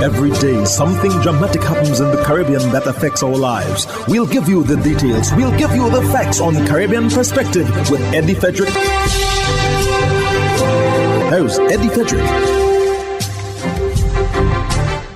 Every day, something dramatic happens in the Caribbean that affects our lives. We'll give you the details. We'll give you the facts on Caribbean Perspective with Eddie Frederick. Here's Eddie Frederick.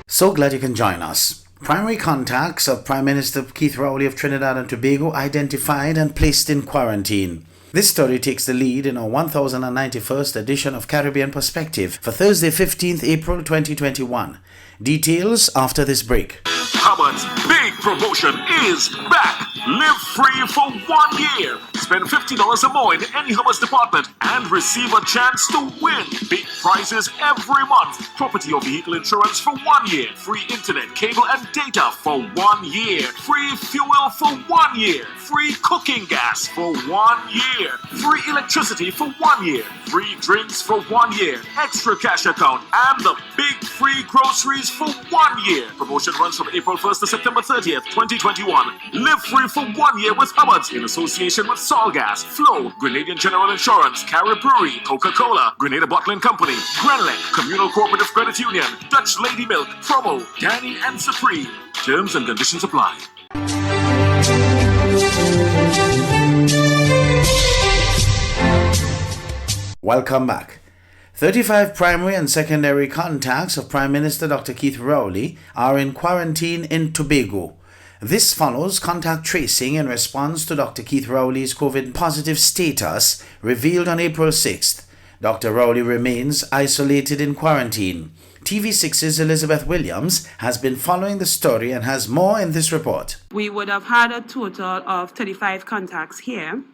So glad you can join us. Primary contacts of Prime Minister Keith Rowley of Trinidad and Tobago identified and placed in quarantine. This story takes the lead in our 1091st edition of Caribbean Perspective for Thursday, 15th April 2021. Details after this break. Hubbard's big promotion is back. Live free for 1 year. Spend $50 or more in any Hubbard's department and receive a chance to win big prizes every month. Property or vehicle insurance for 1 year. Free internet, cable and data for 1 year. Free fuel for 1 year. Free cooking gas for 1 year. Free electricity for 1 year. Free drinks for 1 year. Extra cash account and the big free groceries for 1 year. Promotion runs from April 1st to September 30th, 2021. Live free for 1 year with Hubbard's in association with Solgas, Flow, Grenadian General Insurance, Carib Brewery, Coca-Cola, Grenada Bottling Company, Grenlec, Communal Cooperative Credit Union, Dutch Lady Milk, Promo, Danny and Supreme. Terms and conditions apply. Welcome back. 35 primary and secondary contacts of Prime Minister Dr. Keith Rowley are in quarantine in Tobago. This follows contact tracing in response to Dr. Keith Rowley's COVID positive status revealed on April 6th. Dr. Rowley remains isolated in quarantine. TV6's Elizabeth Williams has been following the story and has more in this report. We would have had a total of 35 contacts here.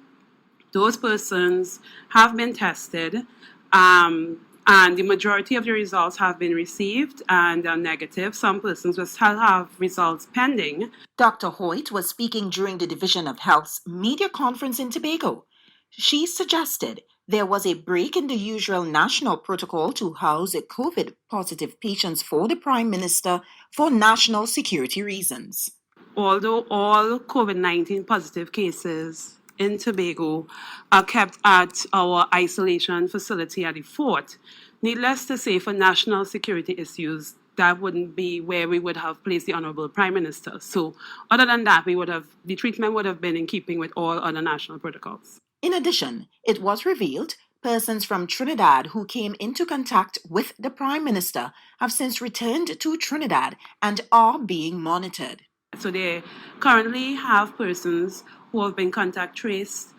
Those persons have been tested. And the majority of the results have been received and are negative. Some persons will still have results pending. Dr. Hoyt was speaking during the Division of Health's media conference in Tobago. She suggested there was a break in the usual national protocol to house COVID-positive patients for the Prime Minister for national security reasons. Although all COVID-19 positive cases in Tobago are kept at our isolation facility at the fort, needless to say, for national security issues, that wouldn't be where we would have placed the Honorable Prime Minister. So other than that, the treatment would have been in keeping with all other national protocols. In addition, it was revealed persons from Trinidad who came into contact with the Prime Minister have since returned to Trinidad and are being monitored. So they currently have persons who have been contact traced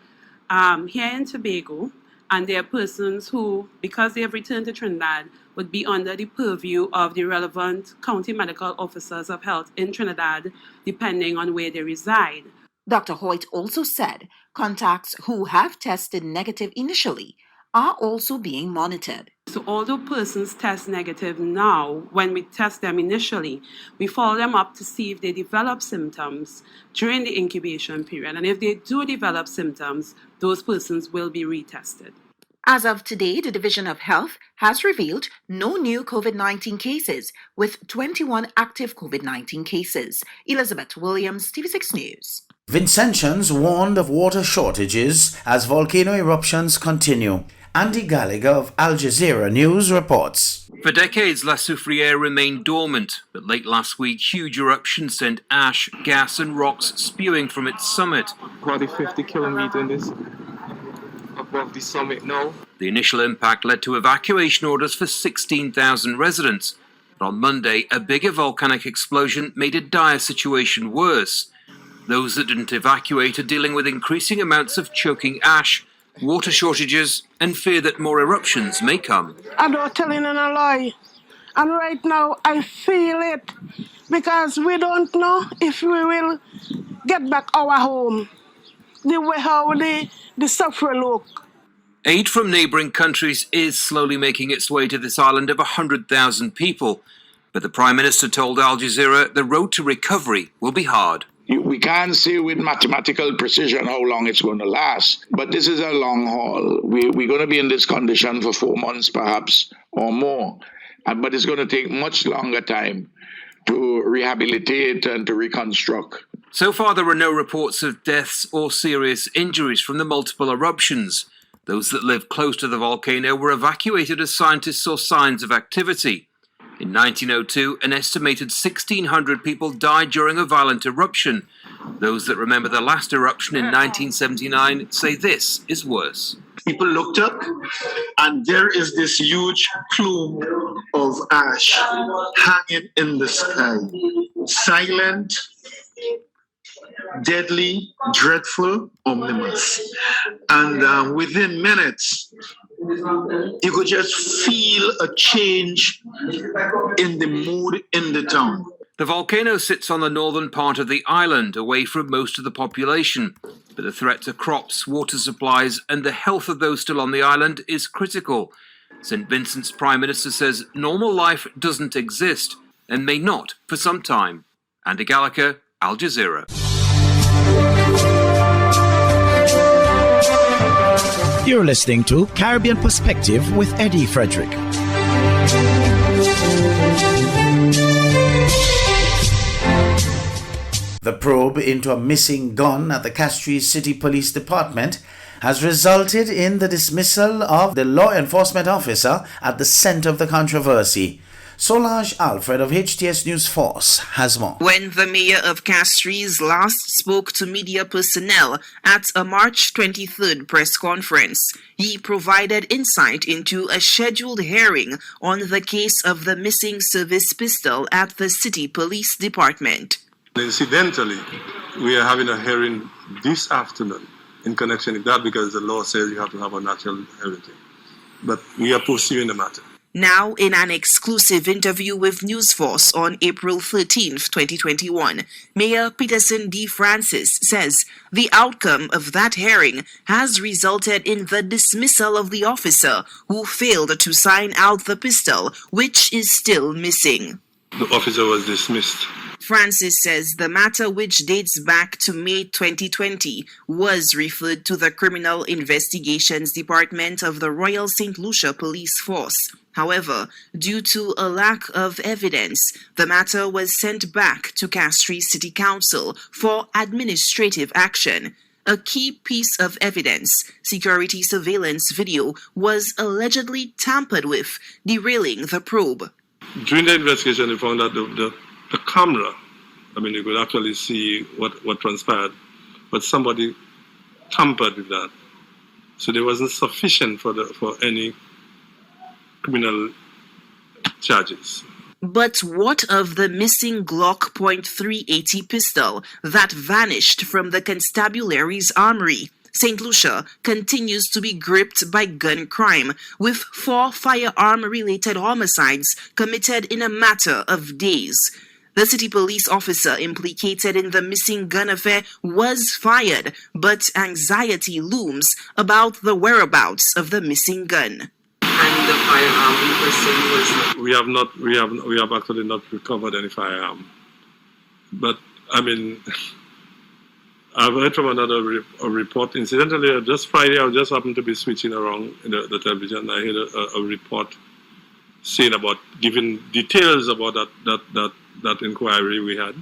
here in Tobago, and they are persons who, because they have returned to Trinidad, would be under the purview of the relevant county medical officers of health in Trinidad, depending on where they reside. Dr. Hoyt also said contacts who have tested negative initially are also being monitored. So although persons test negative now, when we test them initially, we follow them up to see if they develop symptoms during the incubation period. And if they do develop symptoms, those persons will be retested. As of today, the Division of Health has revealed no new COVID-19 cases, with 21 active COVID-19 cases. Elizabeth Williams, TV6 News. Vincentians warned of water shortages as volcano eruptions continue. Andy Gallagher of Al Jazeera News reports. For decades, La Soufrière remained dormant, but late last week, huge eruptions sent ash, gas and rocks spewing from its summit. Probably 50 kilometers above the summit now. The initial impact led to evacuation orders for 16,000 residents. But on Monday, a bigger volcanic explosion made a dire situation worse. Those that didn't evacuate are dealing with increasing amounts of choking ash, water shortages, and fear that more eruptions may come. I'm not telling a lie. And right now, I feel it. Because we don't know if we will get back our home. The way how the suffering look. Aid from neighbouring countries is slowly making its way to this island of 100,000 people. But the Prime Minister told Al Jazeera the road to recovery will be hard. We can't say with mathematical precision how long it's going to last, but this is a long haul. We're going to be in this condition for 4 months perhaps or more, but it's going to take much longer time to rehabilitate and to reconstruct. So far, there are no reports of deaths or serious injuries from the multiple eruptions. Those that live close to the volcano were evacuated as scientists saw signs of activity. In 1902, an estimated 1,600 people died during a violent eruption. Those that remember the last eruption in 1979 say this is worse. People looked up, and there is this huge plume of ash hanging in the sky. Silent, deadly, dreadful, ominous. And within minutes, you could just feel a change in the mood in the town. The volcano sits on the northern part of the island, away from most of the population. But the threat to crops, water supplies, and the health of those still on the island is critical. St. Vincent's Prime Minister says normal life doesn't exist, and may not for some time. Andy Gallagher, Al Jazeera. You're listening to Caribbean Perspective with Eddie Frederick. The probe into a missing gun at the Castries City Police Department has resulted in the dismissal of the law enforcement officer at the center of the controversy. Solange Alfred of HTS News Force has more. When the mayor of Castries last spoke to media personnel at a March 23rd press conference, he provided insight into a scheduled hearing on the case of the missing service pistol at the City Police Department. Incidentally, we are having a hearing this afternoon in connection with that because the law says you have to have a natural heritage. But we are pursuing the matter. Now, in an exclusive interview with News Force on April 13, 2021, Mayor Peterson D. Francis says the outcome of that hearing has resulted in the dismissal of the officer who failed to sign out the pistol, which is still missing. The officer was dismissed. Francis says the matter, which dates back to May 2020, was referred to the Criminal Investigations Department of the Royal St. Lucia Police Force. However, due to a lack of evidence, the matter was sent back to Castries City Council for administrative action. A key piece of evidence, security surveillance video, was allegedly tampered with, derailing the probe. During the investigation, they found that the camera, you could actually see what transpired, but somebody tampered with that. So there wasn't sufficient for any criminal charges. But what of the missing Glock .380 pistol that vanished from the constabulary's armory? St. Lucia continues to be gripped by gun crime, with 4 firearm-related homicides committed in a matter of days. The city police officer implicated in the missing gun affair was fired, but anxiety looms about the whereabouts of the missing gun. And the firearm was We have actually not recovered any firearm. But I've heard from another report. Incidentally, just Friday, I just happened to be switching around in the television. I heard a report saying about giving details about that inquiry we had,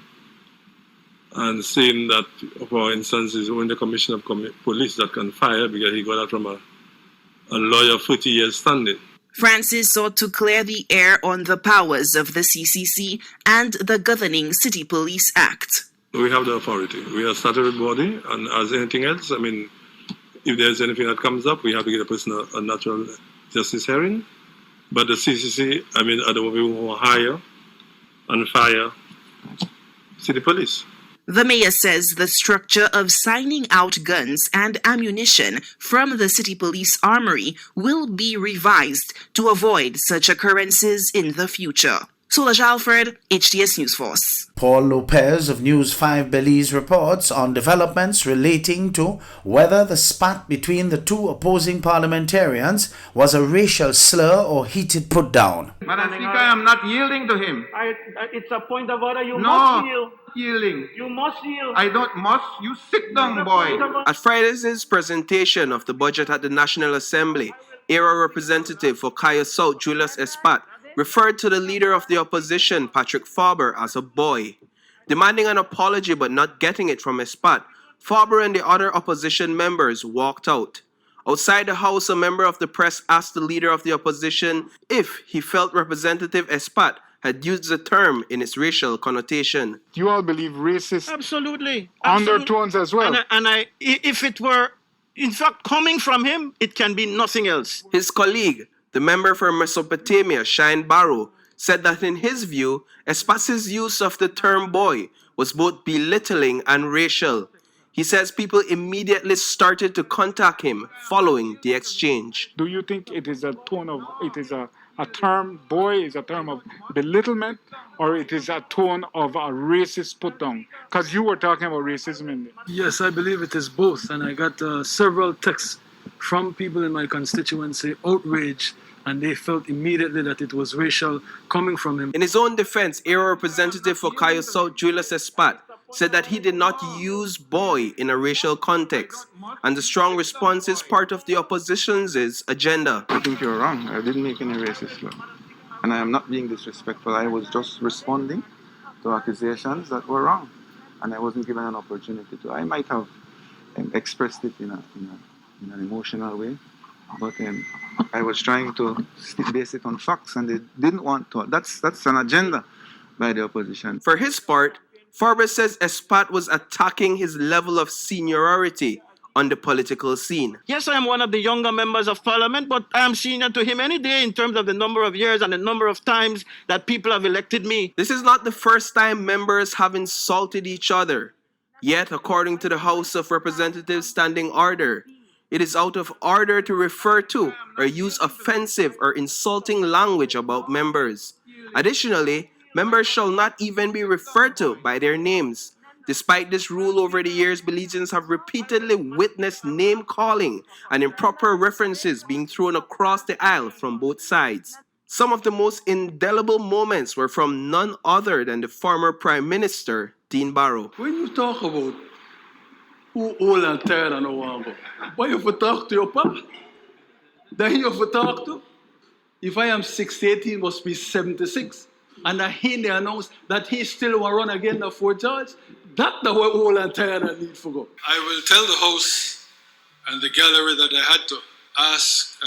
and saying that, for instance, it's only the Commissioner of Police that can fire because he got that from a lawyer 40 years standing. Francis sought to clear the air on the powers of the CCC and the governing City Police Act. We have the authority. We are a statutory body, and as anything else, if there's anything that comes up, we have to get a person a natural justice hearing. But the CCC, are the people who hire and fire city police. The mayor says the structure of signing out guns and ammunition from the city police armory will be revised to avoid such occurrences in the future. Solange Alfred, HTS News Force. Paul Lopez of News 5 Belize reports on developments relating to whether the spat between the two opposing parliamentarians was a racial slur or heated put down. Madam Speaker, I am not yielding to him. It's a point of order. You must yield. Yielding. You must yield. I don't must. You sit down, boy. At Friday's presentation of the budget at the National Assembly, Era Representative for Kaya South, Julius Espat, referred to the leader of the opposition, Patrick Faber, as a boy. Demanding an apology but not getting it from Espat, Faber and the other opposition members walked out. Outside the House, a member of the press asked the leader of the opposition if he felt Representative Espat had used the term in its racial connotation. You all believe racist Absolutely. undertones as well. If it were, in fact, coming from him, it can be nothing else. His colleague, the member for Mesopotamia, Shine Barrow, said that in his view, Espat's use of the term boy was both belittling and racial. He says people immediately started to contact him following the exchange. Do you think it is a term, boy is a term of belittlement, or it is a tone of a racist put down? Because you were talking about racism in there. Yes, I believe it is both. And I got several texts from people in my constituency outraged, and they felt immediately that it was racial coming from him. In his own defense, Area Representative for Cayo South, Julius Espat, said that he did not use boy in a racial context, and the strong response is part of the opposition's agenda. I think you're wrong. I didn't make any racist law. And I am not being disrespectful. I was just responding to accusations that were wrong. And I wasn't given an opportunity to. I might have expressed it in an emotional way, but I was trying to base it on facts, and they didn't want to. That's an agenda by the opposition. For his part, Farber says Espat was attacking his level of seniority on the political scene. Yes, I am one of the younger members of parliament, but I am senior to him any day in terms of the number of years and the number of times that people have elected me. This is not the first time members have insulted each other. Yet, according to the House of Representatives Standing Order, it is out of order to refer to or use offensive or insulting language about members. Additionally, members shall not even be referred to by their names. Despite this rule over the years, Belizeans have repeatedly witnessed name-calling and improper references being thrown across the aisle from both sides. Some of the most indelible moments were from none other than the former Prime Minister, Dean Barrow. When you talk about who old and tired and no go, why you have to talk to your papa? Then you have to talk to? If I am 68, he must be 76. And he announced that he still will run again for George. That's the way old and tired I need to go. I will tell the House and the gallery that I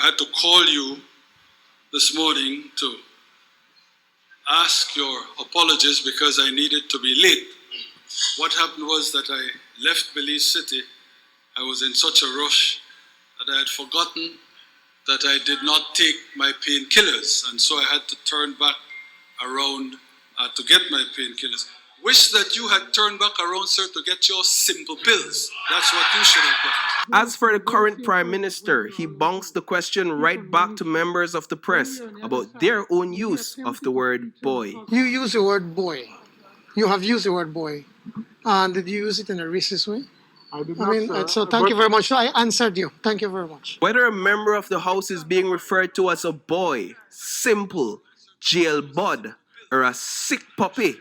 had to call you this morning to ask your apologies because I needed to be late. What happened was that I left Belize City. I was in such a rush that I had forgotten that I did not take my painkillers, and so I had to turn back around to get my painkillers. Wish that you had turned back around, sir, to get your simple pills. That's what you should have done. As for the current Prime Minister, he bonks the question right back to members of the press about their own use of the word boy. You use the word boy. You have used the word boy. And did you use it in a racist way? I did not, so thank you very much. I answered you. Thank you very much. Whether a member of the House is being referred to as a boy, simple, jail bud, or a sick puppy,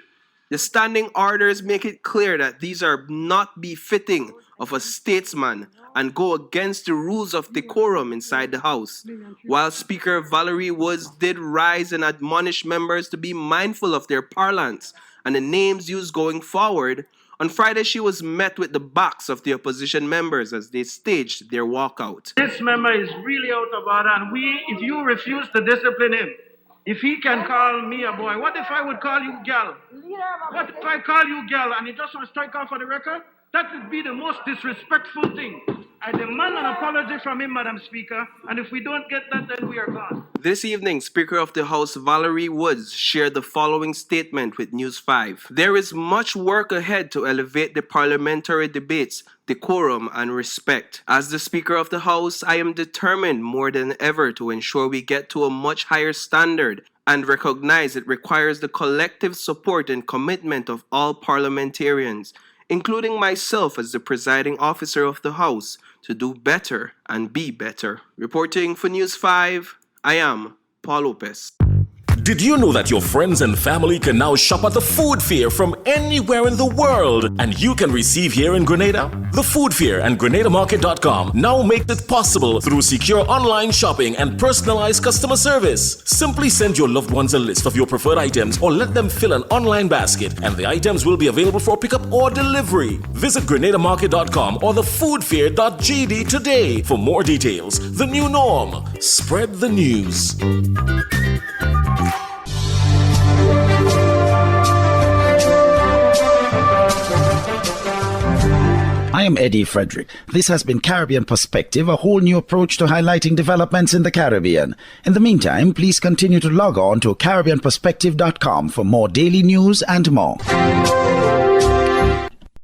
the standing orders make it clear that these are not befitting of a statesman and go against the rules of decorum inside the House. While Speaker Valerie Woods did rise and admonish members to be mindful of their parlance and the names used going forward, on Friday she was met with the backs of the opposition members as they staged their walkout. This member is really out of order, and if you refuse to discipline him, if he can call me a boy, what if I would call you gal? What if I call you gal and you just want to strike off for the record? That would be the most disrespectful thing. I demand an apology from him, Madam Speaker, and if we don't get that, then we are gone. This evening, Speaker of the House Valerie Woods shared the following statement with News 5. There is much work ahead to elevate the parliamentary debates, decorum, and respect. As the Speaker of the House, I am determined more than ever to ensure we get to a much higher standard and recognize it requires the collective support and commitment of all parliamentarians, including myself as the presiding officer of the House, to do better and be better. Reporting for News 5, I am Paul Lopez. Did you know that your friends and family can now shop at the Food Fair from anywhere in the world and you can receive here in Grenada? The Food Fair and GrenadaMarket.com now make it possible through secure online shopping and personalized customer service. Simply send your loved ones a list of your preferred items or let them fill an online basket and the items will be available for pickup or delivery. Visit GrenadaMarket.com or thefoodfair.gd today for more details. The new norm. Spread the news. I am Eddie Frederick. This has been Caribbean Perspective, a whole new approach to highlighting developments in the Caribbean. In the meantime, please continue to log on to CaribbeanPerspective.com for more daily news and more.